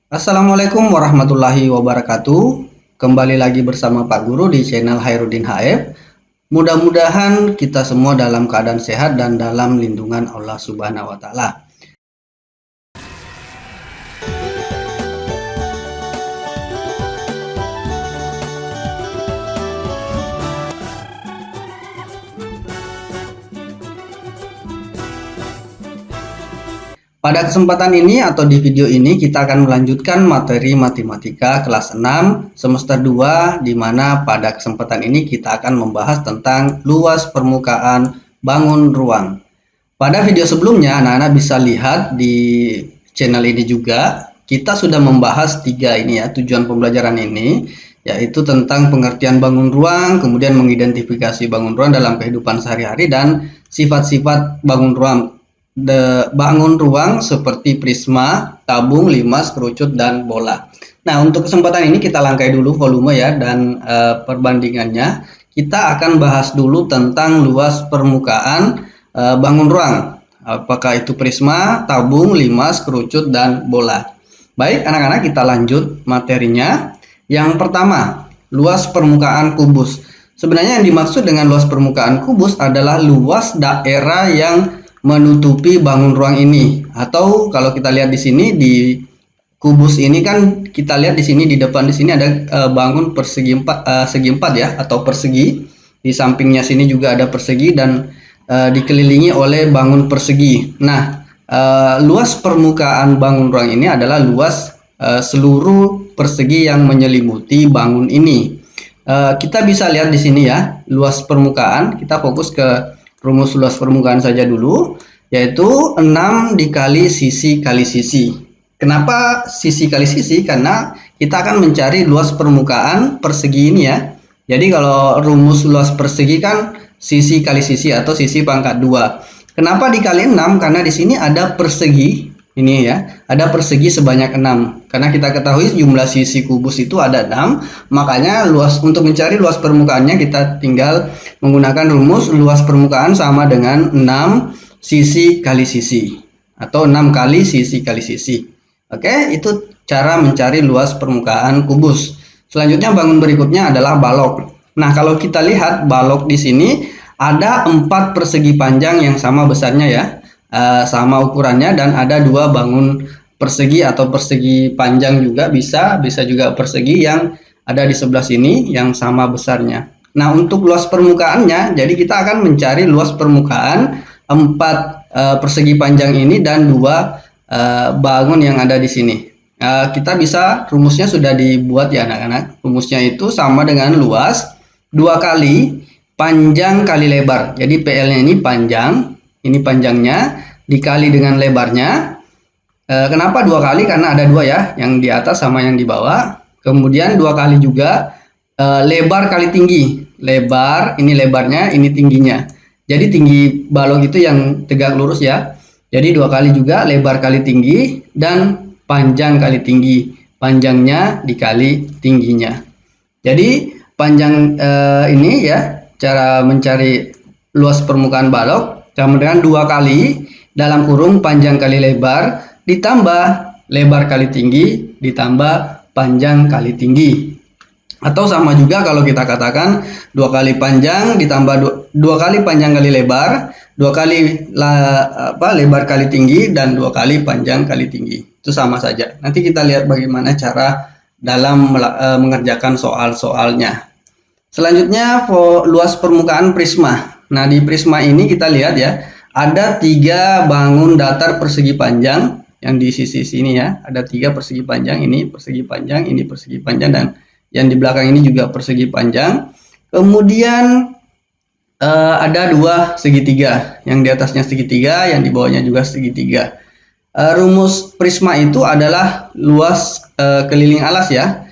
Assalamualaikum warahmatullahi wabarakatuh. Kembali lagi bersama Pak Guru di channel Hairudin HF. Mudah-mudahan kita semua dalam keadaan sehat dan dalam lindungan Allah Subhanahu wa Ta'ala. Pada kesempatan ini atau di video ini kita akan melanjutkan materi matematika kelas 6 semester 2, di mana pada kesempatan ini kita akan membahas tentang luas permukaan bangun ruang. Pada video sebelumnya anak-anak bisa lihat di channel ini juga kita sudah membahas tujuan pembelajaran ini, yaitu tentang pengertian bangun ruang, kemudian mengidentifikasi bangun ruang dalam kehidupan sehari-hari dan sifat-sifat bangun ruang seperti prisma, tabung, limas, kerucut, dan bola. Nah, untuk kesempatan ini kita langkai dulu volume ya dan perbandingannya. Kita akan bahas dulu tentang luas permukaan bangun ruang. Apakah itu prisma, tabung, limas, kerucut, dan bola. Baik, anak-anak, kita lanjut materinya. Yang pertama, luas permukaan kubus. Sebenarnya yang dimaksud dengan luas permukaan kubus adalah luas daerah yang menutupi bangun ruang ini, atau kalau kita lihat di sini di kubus ini kan kita lihat di sini di depan di sini ada bangun segi empat ya, atau persegi. Di sampingnya sini juga ada persegi dan dikelilingi oleh bangun persegi. Nah, luas permukaan bangun ruang ini adalah luas seluruh persegi yang menyelimuti bangun ini. Kita bisa lihat di sini ya, luas permukaan. Kita fokus ke rumus luas permukaan saja dulu, yaitu 6 dikali sisi kali sisi. Kenapa sisi kali sisi? Karena kita akan mencari luas permukaan persegi ini ya. Jadi kalau rumus luas persegi kan sisi kali sisi atau sisi pangkat 2. Kenapa dikali 6? Karena di sini ada persegi ini ya, ada persegi sebanyak 6. Karena kita ketahui jumlah sisi kubus itu ada 6, makanya untuk mencari luas permukaannya kita tinggal menggunakan rumus luas permukaan sama dengan 6 sisi kali sisi atau 6 kali sisi kali sisi. Oke, itu cara mencari luas permukaan kubus. Selanjutnya bangun berikutnya adalah balok. Nah, kalau kita lihat balok di sini ada 4 persegi panjang yang sama besarnya ya. Sama ukurannya, dan ada 2 bangun persegi atau persegi panjang juga bisa juga persegi yang ada di sebelah sini yang sama besarnya. Nah, untuk luas permukaannya, jadi kita akan mencari luas permukaan 4 persegi panjang ini dan 2 bangun yang ada di sini. Kita bisa, rumusnya sudah dibuat ya anak-anak. Rumusnya itu sama dengan luas 2 kali panjang kali lebar. Jadi PL-nya ini panjang, ini panjangnya dikali dengan lebarnya. Kenapa 2 kali? Karena ada 2 ya, yang di atas sama yang di bawah. Kemudian 2 kali juga lebar kali tinggi. Lebar, ini lebarnya, ini tingginya. Jadi tinggi balok itu yang tegak lurus ya. Jadi 2 kali juga lebar kali tinggi dan panjang kali tinggi. Panjangnya dikali tingginya. Jadi panjang ini ya, cara mencari luas permukaan balok sama dengan 2 kali dalam kurung panjang kali lebar ditambah lebar kali tinggi ditambah panjang kali tinggi. Atau sama juga kalau kita katakan 2 kali panjang ditambah 2 kali panjang kali lebar, 2 kali lebar kali tinggi, dan 2 kali panjang kali tinggi. Itu sama saja. Nanti kita lihat bagaimana cara dalam mengerjakan soal-soalnya. Selanjutnya luas permukaan prisma. Nah, di prisma ini kita lihat ya, ada 3 bangun datar persegi panjang yang di sisi sini ya. Ada 3 persegi panjang, ini persegi panjang, ini persegi panjang, dan yang di belakang ini juga persegi panjang. Kemudian ada 2 segitiga, yang di atasnya segitiga, yang di bawahnya juga segitiga. Rumus prisma itu adalah luas keliling alas ya.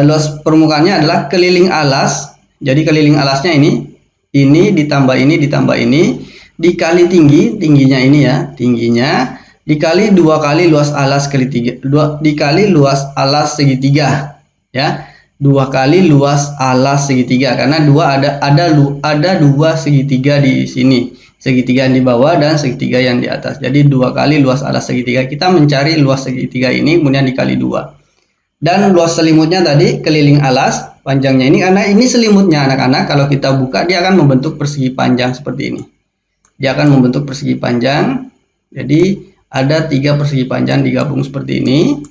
Luas permukaannya adalah keliling alas. Jadi keliling alasnya ini ditambah ini dikali tingginya ini ya, tingginya dikali 2 kali luas alas dikali luas alas segitiga ya, 2 kali luas alas segitiga, karena ada 2 segitiga di sini, segitiga yang di bawah dan segitiga yang di atas. Jadi 2 kali luas alas segitiga. Kita mencari luas segitiga ini kemudian dikali 2. Dan luas selimutnya tadi keliling alas, panjangnya ini, karena ini selimutnya anak-anak, kalau kita buka dia akan membentuk persegi panjang seperti ini. Dia akan membentuk persegi panjang, jadi ada 3 persegi panjang digabung seperti ini.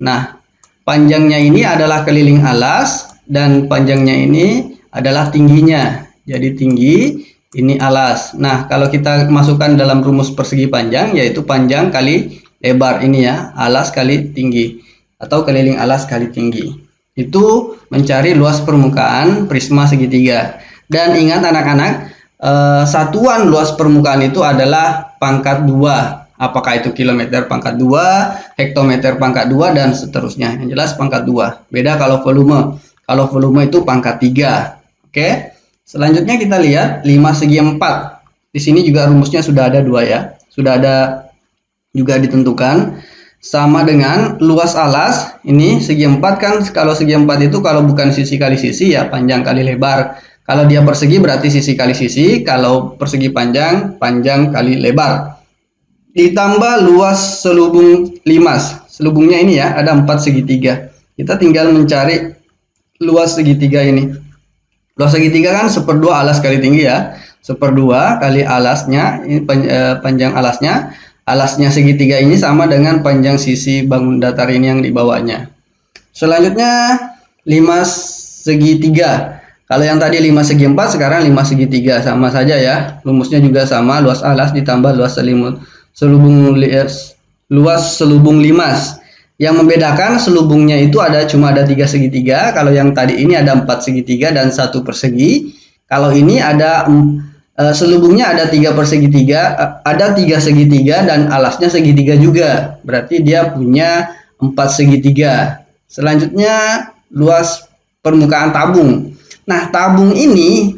Nah, panjangnya ini adalah keliling alas, dan panjangnya ini adalah tingginya. Jadi tinggi, ini alas. Nah, kalau kita masukkan dalam rumus persegi panjang, yaitu panjang kali lebar ini ya, alas kali tinggi, atau keliling alas kali tinggi. Itu mencari luas permukaan prisma segitiga. Dan ingat anak-anak, satuan luas permukaan itu adalah pangkat 2. Apakah itu kilometer pangkat 2, hektometer pangkat 2, dan seterusnya. Yang jelas pangkat 2. Beda kalau volume. Kalau volume itu pangkat 3. Oke. Selanjutnya kita lihat 5 segi 4. Di sini juga rumusnya sudah ada 2 ya. Sudah ada juga ditentukan. Sama dengan luas alas, ini segi 4 kan, kalau segi 4 itu kalau bukan sisi kali sisi ya panjang kali lebar. Kalau dia persegi berarti sisi kali sisi, kalau persegi panjang, panjang kali lebar. Ditambah luas selubung limas. Selubungnya ini ya, ada 4 segitiga. Kita tinggal mencari luas segitiga ini. Luas segitiga kan 1/2 alas kali tinggi ya. 1/2 kali alasnya, ini panjang alasnya. Alasnya segitiga ini sama dengan panjang sisi bangun datar ini yang di bawahnya. Selanjutnya 5 segitiga. Kalau yang tadi 5 segi 4, sekarang 5 segitiga, sama saja ya. Rumusnya juga sama, luas alas ditambah luas luas selubung limas. Yang membedakan selubungnya itu cuma ada 3 segitiga. Kalau yang tadi ini ada 4 segitiga dan 1 persegi. Kalau ini ada selubungnya ada 3 persegitiga, ada 3 segitiga dan alasnya segitiga juga. Berarti dia punya 4 segitiga. Selanjutnya luas permukaan tabung. Nah, tabung ini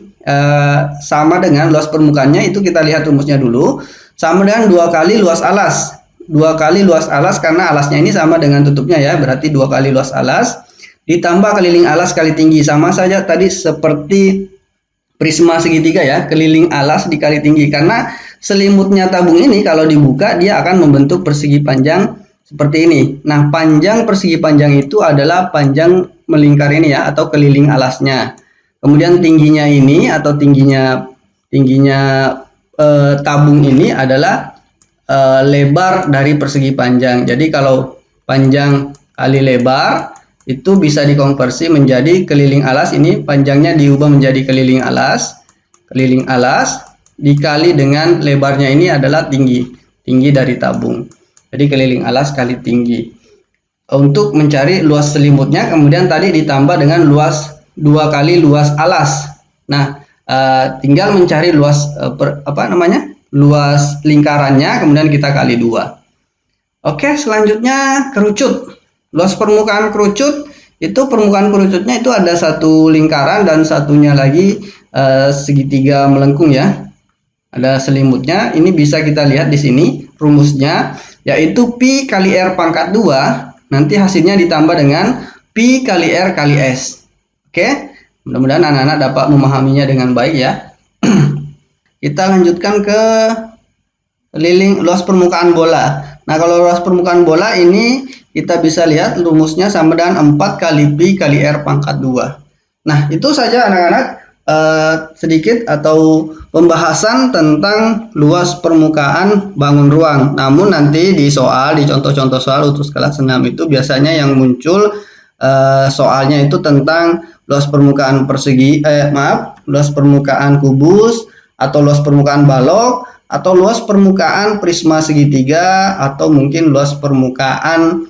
sama dengan luas permukaannya, itu kita lihat rumusnya dulu. Sama dengan 2 kali luas alas. 2 kali luas alas karena alasnya ini sama dengan tutupnya ya. Berarti 2 kali luas alas ditambah keliling alas kali tinggi. Sama saja tadi seperti prisma segitiga ya, keliling alas dikali tinggi, karena selimutnya tabung ini kalau dibuka dia akan membentuk persegi panjang seperti ini. Nah, panjang persegi panjang itu adalah panjang melingkar ini ya, atau keliling alasnya. Kemudian tingginya ini atau tingginya tabung ini adalah lebar dari persegi panjang. Jadi kalau panjang kali lebar itu bisa dikonversi menjadi keliling alas. Ini panjangnya diubah menjadi keliling alas dikali dengan lebarnya ini adalah tinggi dari tabung. Jadi keliling alas kali tinggi. Untuk mencari luas selimutnya, kemudian tadi ditambah dengan luas 2 kali luas alas. Nah, tinggal mencari luas luas lingkarannya, kemudian kita kali 2. Oke, selanjutnya kerucut. Luas permukaan kerucut itu, permukaan kerucutnya itu ada 1 lingkaran dan satunya lagi segitiga melengkung ya. Ada selimutnya. Ini bisa kita lihat di sini rumusnya, yaitu pi kali r pangkat 2. Nanti hasilnya ditambah dengan pi kali r kali s. Oke, mudah-mudahan anak-anak dapat memahaminya dengan baik ya. Kita lanjutkan ke luas permukaan bola. Nah, kalau luas permukaan bola ini kita bisa lihat rumusnya sama dengan 4 kali pi kali r pangkat 2. Nah, itu saja anak-anak sedikit atau pembahasan tentang luas permukaan bangun ruang. Namun nanti di contoh-contoh soal untuk kelas 6 itu biasanya yang muncul soalnya itu tentang luas permukaan luas permukaan kubus, atau luas permukaan balok, atau luas permukaan prisma segitiga, atau mungkin luas permukaan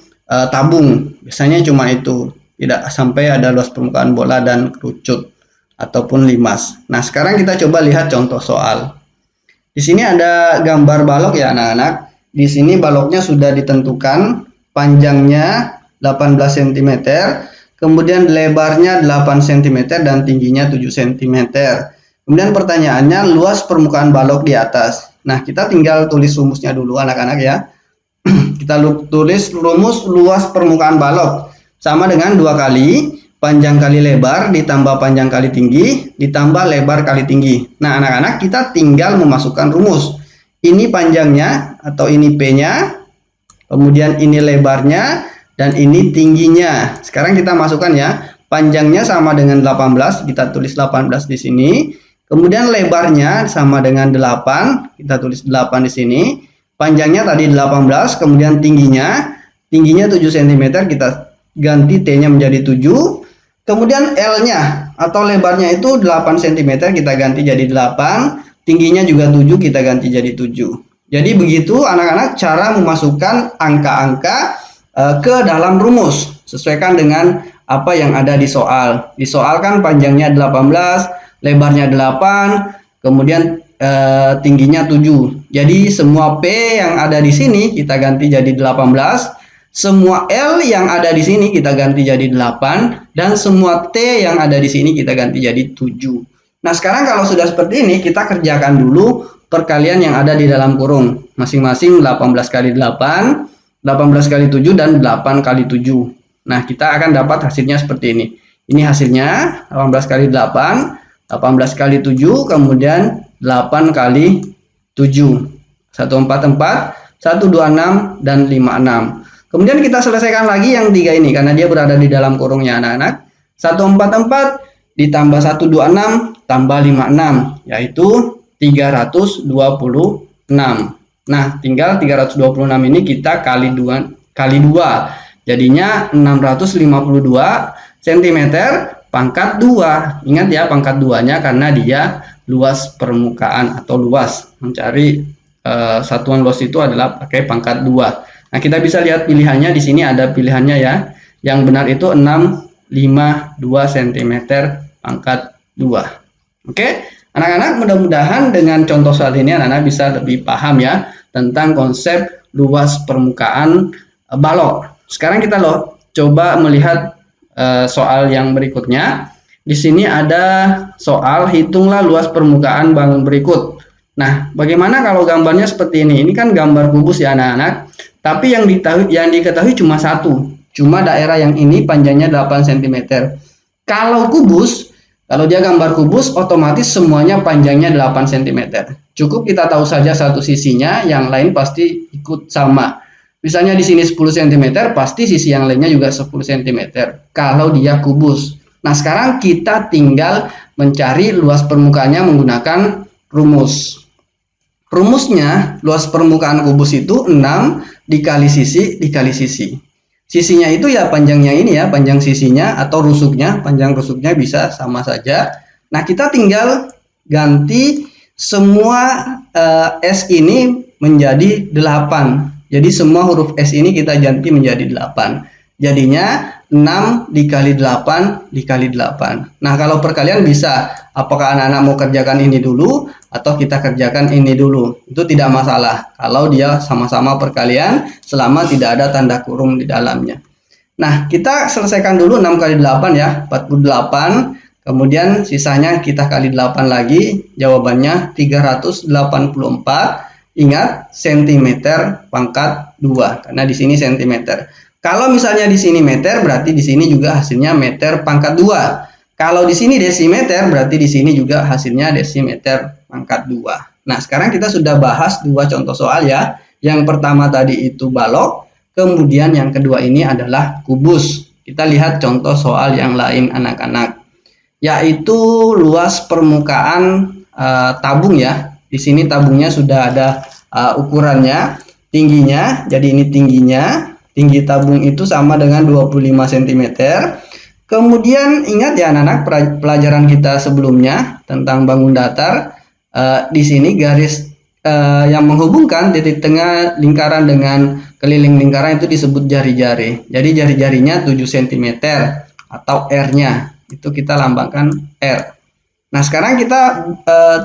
tabung. Biasanya cuma itu, tidak sampai ada luas permukaan bola dan kerucut ataupun limas. Nah, sekarang kita coba lihat contoh soal. Di sini ada gambar balok ya anak-anak. Di sini baloknya sudah ditentukan, panjangnya 18 cm, kemudian lebarnya 8 cm dan tingginya 7 cm. Kemudian pertanyaannya luas permukaan balok di atas. Nah, kita tinggal tulis rumusnya dulu anak-anak ya. Kita tulis rumus luas permukaan balok sama dengan 2 kali panjang kali lebar ditambah panjang kali tinggi ditambah lebar kali tinggi. Nah, anak-anak kita tinggal memasukkan rumus. Ini panjangnya atau ini P-nya, kemudian ini lebarnya, dan ini tingginya. Sekarang kita masukkan ya. Panjangnya sama dengan 18, kita tulis 18 di sini. Kemudian lebarnya sama dengan 8, kita tulis 8 di sini. Panjangnya tadi 18, kemudian tingginya 7 cm, kita ganti T-nya menjadi 7. Kemudian L-nya atau lebarnya itu 8 cm, kita ganti jadi 8. Tingginya juga 7, kita ganti jadi 7. Jadi begitu anak-anak cara memasukkan angka-angka ke dalam rumus. Sesuaikan dengan apa yang ada di soal. Di soal kan panjangnya 18, lebarnya 8, kemudian tingginya 7. Jadi semua P yang ada di sini kita ganti jadi 18, semua L yang ada di sini kita ganti jadi 8, dan semua T yang ada di sini kita ganti jadi 7. Nah, sekarang kalau sudah seperti ini, kita kerjakan dulu perkalian yang ada di dalam kurung. Masing-masing 18 kali 8, 18 kali 7, dan 8 kali 7. Nah, kita akan dapat hasilnya seperti ini. Ini hasilnya 18 kali 8, 18 kali 7, kemudian 8 kali 7. 144, 126, dan 56. Kemudian kita selesaikan lagi yang 3 ini, karena dia berada di dalam kurungnya anak-anak. 144 ditambah 126 tambah 56, yaitu 326. Nah, tinggal 326 ini kita kali 2. Jadinya 652 cm pangkat 2. Ingat ya, pangkat 2-nya karena dia luas permukaan atau luas. Mencari satuan luas itu adalah pakai pangkat 2. Nah, kita bisa lihat pilihannya di sini, ada pilihannya ya. Yang benar itu 652 cm pangkat 2. Oke, anak-anak, mudah-mudahan dengan contoh soal ini anak-anak bisa lebih paham ya tentang konsep luas permukaan balok. Sekarang kita coba melihat soal yang berikutnya. Di sini ada soal hitunglah luas permukaan bangun berikut. Nah, bagaimana kalau gambarnya seperti ini? Ini kan gambar kubus ya anak-anak. Tapi yang diketahui cuma satu. Cuma daerah yang ini panjangnya 8 cm. Kalau dia gambar kubus, otomatis semuanya panjangnya 8 cm. Cukup kita tahu saja satu sisinya, yang lain pasti ikut sama. Misalnya di sini 10 cm, pasti sisi yang lainnya juga 10 cm. Kalau dia kubus. Nah, sekarang kita tinggal mencari luas permukaannya menggunakan rumus. Rumusnya, luas permukaan kubus itu 6 dikali sisi dikali sisi. Sisinya itu ya panjangnya ini ya, panjang sisinya atau rusuknya, panjang rusuknya bisa sama saja. Nah, kita tinggal ganti semua S ini menjadi 8. Jadi semua huruf S ini kita ganti menjadi 8. Jadinya 6 dikali 8 dikali 8. Nah, kalau perkalian bisa, apakah anak-anak mau kerjakan ini dulu atau kita kerjakan ini dulu? Itu tidak masalah kalau dia sama-sama perkalian selama tidak ada tanda kurung di dalamnya. Nah, kita selesaikan dulu 6 kali 8 ya, 48. Kemudian sisanya kita kali 8 lagi, jawabannya 384. Ingat, cm pangkat 2 karena di sini cm. Kalau misalnya di sini meter, berarti di sini juga hasilnya meter pangkat 2. Kalau di sini desimeter, berarti di sini juga hasilnya desimeter pangkat 2. Nah, sekarang kita sudah bahas 2 contoh soal ya. Yang pertama tadi itu balok, kemudian yang kedua ini adalah kubus. Kita lihat contoh soal yang lain anak-anak, yaitu luas permukaan tabung ya. Di sini tabungnya sudah ada ukurannya, tingginya. Jadi ini tingginya, tinggi tabung itu sama dengan 25 cm. Kemudian ingat ya anak-anak pelajaran kita sebelumnya tentang bangun datar. Di sini garis yang menghubungkan titik tengah lingkaran dengan keliling lingkaran itu disebut jari-jari. Jadi jari-jarinya 7 cm atau R-nya. Itu kita lambangkan R. Nah, sekarang kita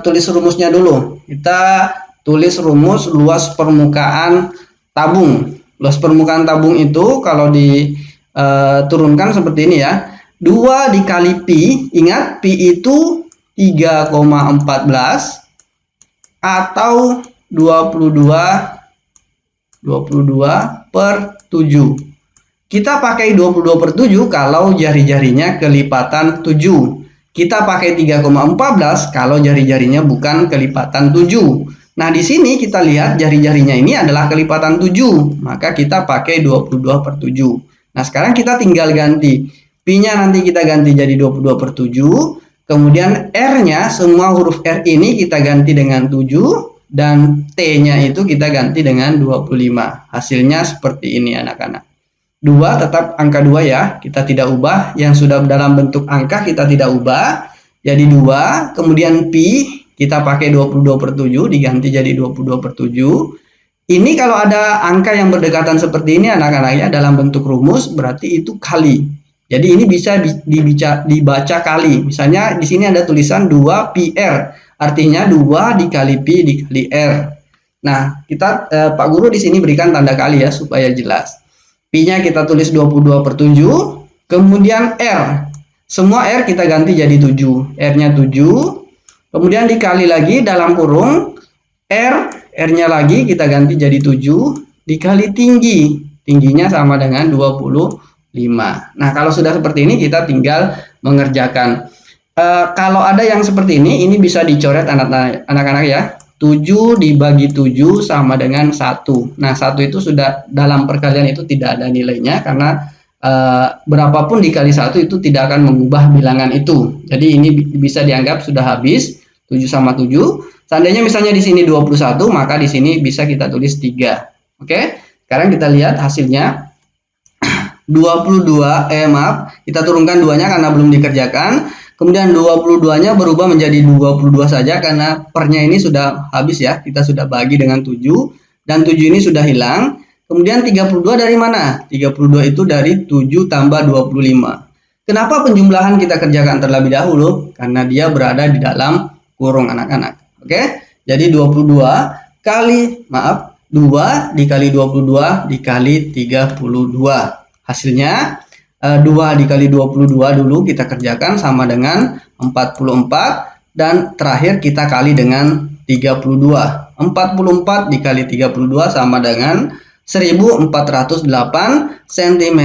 tulis rumusnya dulu. Kita tulis rumus luas permukaan tabung. Luas permukaan tabung itu kalau diturunkan seperti ini ya. 2 dikali pi, ingat pi itu 3,14 atau 22 per 7. Kita pakai 22 per 7 kalau jari-jarinya kelipatan 7. Kita pakai 3,14 kalau jari-jarinya bukan kelipatan 7. Nah, di sini kita lihat jari-jarinya ini adalah kelipatan 7. Maka kita pakai 22 per 7. Nah, sekarang kita tinggal ganti. Pi-nya nanti kita ganti jadi 22/7. Kemudian R-nya, semua huruf R ini kita ganti dengan 7. Dan T-nya itu kita ganti dengan 25. Hasilnya seperti ini anak-anak. 2 tetap angka 2 ya, kita tidak ubah. Yang sudah dalam bentuk angka kita tidak ubah. Jadi 2, kemudian Pi kita pakai 22/7 diganti jadi 22/7. Ini kalau ada angka yang berdekatan seperti ini anak-anak ya, dalam bentuk rumus berarti itu kali. Jadi ini bisa dibaca kali. Misalnya di sini ada tulisan 2πr. Artinya 2 dikali Pi dikali R. Nah, Pak Guru di sini berikan tanda kali ya supaya jelas. Pi-nya kita tulis 22/7, kemudian R. Semua R kita ganti jadi 7. R-nya 7. Kemudian dikali lagi dalam kurung R-nya lagi kita ganti jadi 7 dikali tinggi. Tingginya sama dengan 25. Nah, kalau sudah seperti ini kita tinggal mengerjakan. Kalau ada yang seperti ini bisa dicoret anak-anak ya. 7 dibagi 7 sama dengan 1. Nah, 1 itu sudah dalam perkalian itu tidak ada nilainya karena berapapun dikali 1 itu tidak akan mengubah bilangan itu. Jadi ini bisa dianggap sudah habis 7 sama 7. Seandainya misalnya di sini 21, maka di sini bisa kita tulis 3. Oke? Sekarang kita lihat hasilnya. 22, kita turunkan 2-nya karena belum dikerjakan. Kemudian 22-nya berubah menjadi 22 saja karena pernya ini sudah habis ya. Kita sudah bagi dengan 7 dan 7 ini sudah hilang. Kemudian 32 dari mana? 32 itu dari 7 tambah 25. Kenapa penjumlahan kita kerjakan terlebih dahulu? Karena dia berada di dalam kurung anak-anak. Oke? Jadi 2 dikali 22 dikali 32. Hasilnya 2 dikali 22 dulu kita kerjakan sama dengan 44 dan terakhir kita kali dengan 32. 44 dikali 32 sama dengan 1408 cm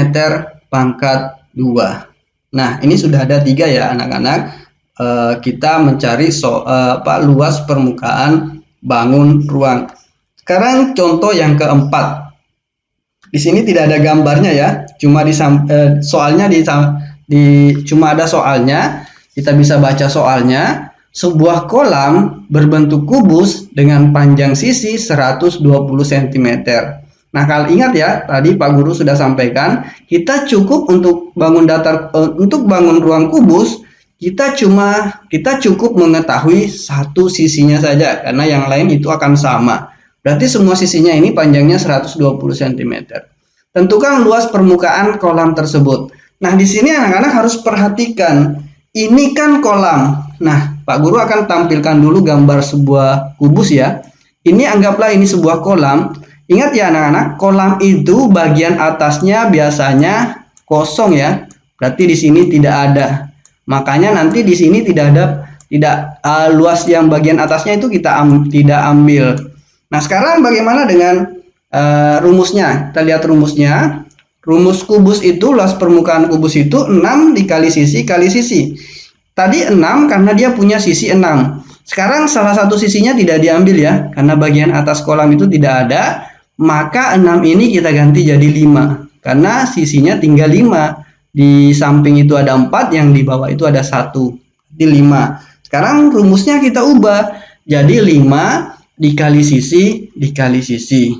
pangkat 2. Nah, ini sudah ada 3 ya anak-anak. Kita mencari luas permukaan bangun ruang. Sekarang contoh yang keempat. Di sini tidak ada gambarnya ya, cuma cuma ada soalnya. Kita bisa baca soalnya. Sebuah kolam berbentuk kubus dengan panjang sisi 120 cm. Nah, kalau ingat ya, tadi Pak Guru sudah sampaikan, kita cukup untuk bangun ruang kubus, kita cukup mengetahui satu sisinya saja karena yang lain itu akan sama. Berarti semua sisinya ini panjangnya 120 cm. Tentukan luas permukaan kolam tersebut. Nah, di sini anak-anak harus perhatikan. Ini kan kolam. Nah, Pak Guru akan tampilkan dulu gambar sebuah kubus ya. Ini anggaplah ini sebuah kolam. Ingat ya anak-anak, kolam itu bagian atasnya biasanya kosong ya. Berarti di sini tidak ada. Makanya nanti di sini tidak luas yang bagian atasnya itu kita tidak ambil. Nah, sekarang bagaimana dengan rumusnya? Kita lihat rumusnya. Rumus kubus itu, luas permukaan kubus itu 6 dikali sisi kali sisi. Tadi 6 karena dia punya sisi 6. Sekarang salah satu sisinya tidak diambil ya, karena bagian atas kolam itu tidak ada. Maka 6 ini kita ganti jadi 5. Karena sisinya tinggal 5. Di samping itu ada 4, yang di bawah itu ada 1. Di 5. Sekarang rumusnya kita ubah. Jadi 5 dikali sisi dikali sisi.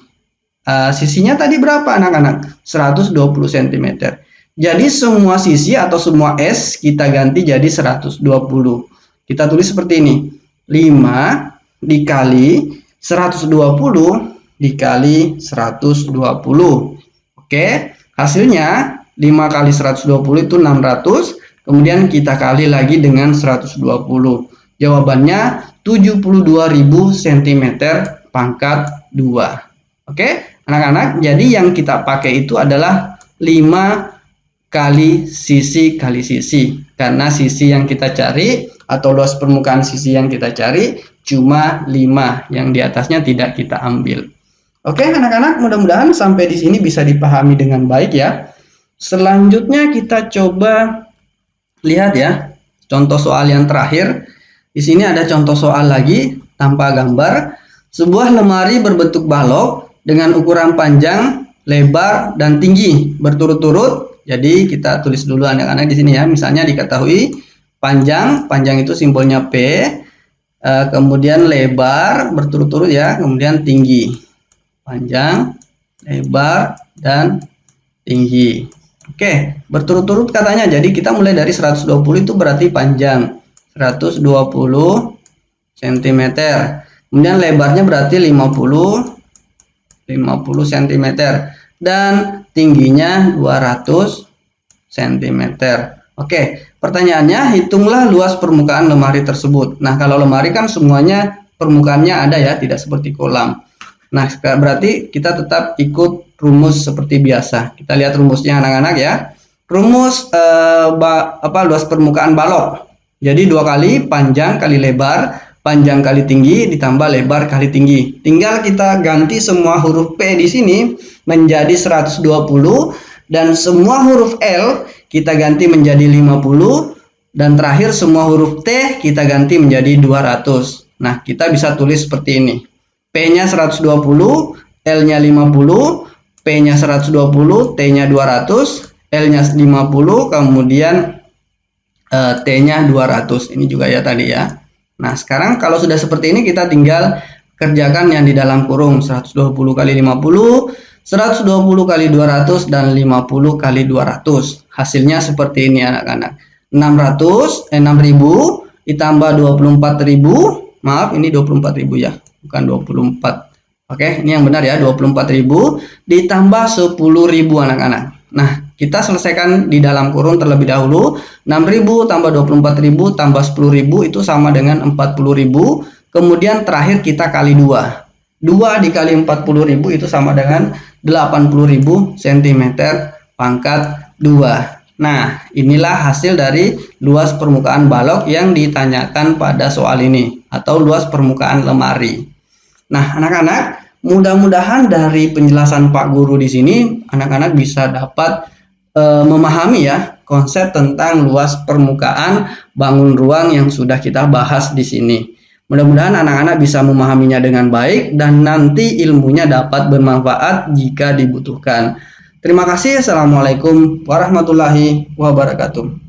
Sisinya tadi berapa anak-anak? 120 cm. Jadi semua sisi atau semua S kita ganti jadi 120. Kita tulis seperti ini. 5 dikali 120 dikali 120. Oke, hasilnya 5 kali 120 itu 600. Kemudian kita kali lagi dengan 120. Jawabannya 72.000 cm pangkat 2. Oke, anak-anak, jadi yang kita pakai itu adalah 5 kali sisi karena sisi yang kita cari atau luas permukaan sisi yang kita cari cuma 5, yang di atasnya tidak kita ambil. Oke anak-anak, mudah-mudahan sampai di sini bisa dipahami dengan baik ya. Selanjutnya kita coba lihat ya contoh soal yang terakhir. Di sini ada contoh soal lagi tanpa gambar. Sebuah lemari berbentuk balok dengan ukuran panjang, lebar, dan tinggi berturut-turut Jadi kita tulis dulu anak-anak di sini ya. Misalnya diketahui panjang itu simbolnya P, kemudian lebar berturut-turut ya, kemudian tinggi. Panjang, lebar, dan tinggi. Oke, berturut-turut katanya. Jadi kita mulai dari 120 itu berarti panjang 120 cm. Kemudian lebarnya berarti 50 cm dan tingginya 200 cm. Oke, pertanyaannya hitunglah luas permukaan lemari tersebut. Nah, kalau lemari kan semuanya permukaannya ada ya, tidak seperti kolam. Nah, berarti kita tetap ikut rumus seperti biasa. Kita lihat rumusnya anak-anak ya. Rumus luas permukaan balok. Jadi 2 kali panjang kali lebar, panjang kali tinggi ditambah lebar kali tinggi. Tinggal kita ganti semua huruf P di sini menjadi 120 dan semua huruf L kita ganti menjadi 50 dan terakhir semua huruf T kita ganti menjadi 200. Nah, kita bisa tulis seperti ini. P-nya 120, L-nya 50, P-nya 120, T-nya 200, L-nya 50, kemudian T-nya 200. Ini juga ya tadi ya. Nah, sekarang kalau sudah seperti ini kita tinggal kerjakan yang di dalam kurung 120 kali 50, 120 kali 200 dan 50 kali 200. Hasilnya seperti ini anak-anak. 6000 ditambah 24.000. Maaf, ini 24.000 ya, bukan 24. Oke, ini yang benar ya, 24.000 ditambah 10.000 anak-anak. Nah, kita selesaikan di dalam kurung terlebih dahulu. 6.000 tambah 24.000 tambah 10.000 itu sama dengan 40.000. Kemudian terakhir kita kali 2. 2 dikali 40.000 itu sama dengan 80.000 cm pangkat 2. Nah, inilah hasil dari luas permukaan balok yang ditanyakan pada soal ini, atau luas permukaan lemari. Nah, anak-anak, mudah-mudahan dari penjelasan Pak Guru di sini, anak-anak bisa dapat memahami ya konsep tentang luas permukaan bangun ruang yang sudah kita bahas di sini. Mudah-mudahan anak-anak bisa memahaminya dengan baik dan nanti ilmunya dapat bermanfaat jika dibutuhkan. Terima kasih. Assalamualaikum warahmatullahi wabarakatuh.